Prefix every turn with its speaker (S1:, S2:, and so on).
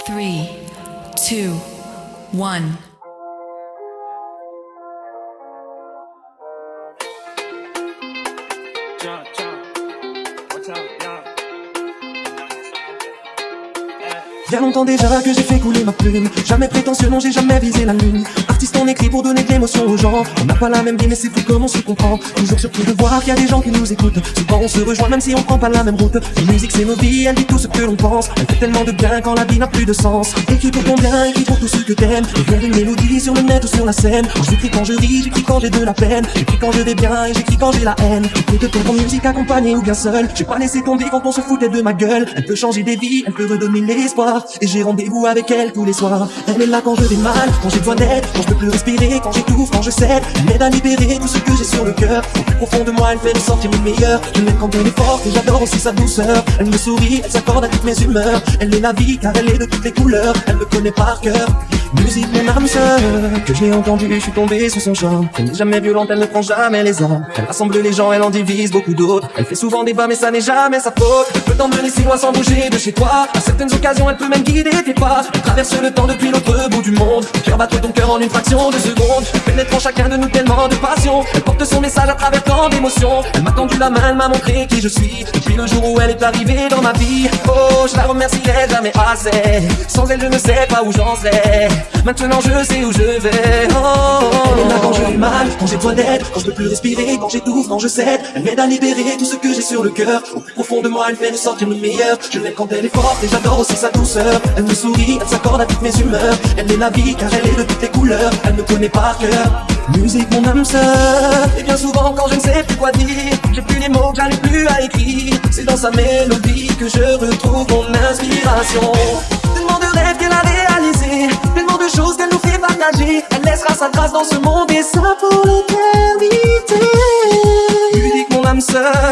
S1: 3, 2, 1.
S2: Bien longtemps déjà que j'ai fait couler ma plume. Jamais prétentieux, non j'ai jamais visé la lune. Artiste on écrit pour donner de l'émotion aux gens. On n'a pas la même vie mais c'est fou comme on se comprend. Toujours surpris de voir qu'il y a des gens qui nous écoutent. Souvent on se rejoint même si on prend pas la même route. La musique c'est nos vies, elle dit tout ce que l'on pense. Elle fait tellement de bien quand la vie n'a plus de sens. Écris pour ton bien, écris pour tout ce que t'aimes. Écrire une mélodie sur le net ou sur la scène. J'écris quand je ris, j'écris quand j'ai de la peine. J'écris quand je vais bien et j'écris quand j'ai la haine. Écoute ton musique accompagnée ou bien seule. J'ai pas laissé tomber quand on se foutait de ma gueule. Elle peut changer des vies, elle peut redonner l'espoir. Et j'ai rendez-vous avec elle tous les soirs. Elle est là quand je vais mal, quand j'ai besoin d'aide, quand je peux plus respirer, quand j'étouffe, quand je cède. Elle m'aide à libérer tout ce que j'ai sur le cœur. Au plus profond de moi, elle fait ressortir le meilleur. Je l'aime quand elle est forte et j'adore aussi sa douceur. Elle me sourit, elle s'accorde à toutes mes humeurs. Elle est la vie car elle est de toutes les couleurs. Elle me connaît par cœur. Musique mon âme sœur, que je l'ai entendue, je suis tombé sous son charme. Elle n'est jamais violente, elle ne prend jamais les armes. Elle rassemble les gens, elle en divise beaucoup d'autres. Elle fait souvent débat mais ça n'est jamais sa faute. Elle peut t'emmener si loin sans bouger de chez toi. À certaines occasions elle peut même guider tes pas. Elle traverse le temps depuis l'autre bout du monde. Faire battre ton cœur en une fraction de seconde. Pénétrant chacun de nous tellement de passion. Elle porte son message à travers tant d'émotions. Elle m'a tendu la main, elle m'a montré qui je suis. Depuis le jour où elle est arrivée dans ma vie. Oh, je la remercierai jamais assez. Sans elle je ne sais pas où j'en serais. Maintenant je sais où je vais. Elle est là quand je vais mal, quand j'ai besoin d'aide, quand je peux plus respirer, quand j'étouffe, quand je cède. Elle m'aide à libérer tout ce que j'ai sur le cœur. Au plus profond de moi, elle fait ressortir le meilleur. Je l'aime quand elle est forte et j'adore aussi sa douceur. Elle me sourit, elle s'accorde à toutes mes humeurs. Elle est la vie car elle est de toutes les couleurs. Elle me connaît par cœur. Musique mon âme sœur. Et bien souvent quand je ne sais plus quoi dire, j'ai plus les mots que j'arrive plus à écrire. C'est dans sa mélodie que je retrouve mon inspiration. Tellement de rêves qu'elle a réalisés, tellement de choses qu'elle nous fait partager. Elle laissera sa trace dans ce monde et ça pour l'éternité. Musique mon âme sœur.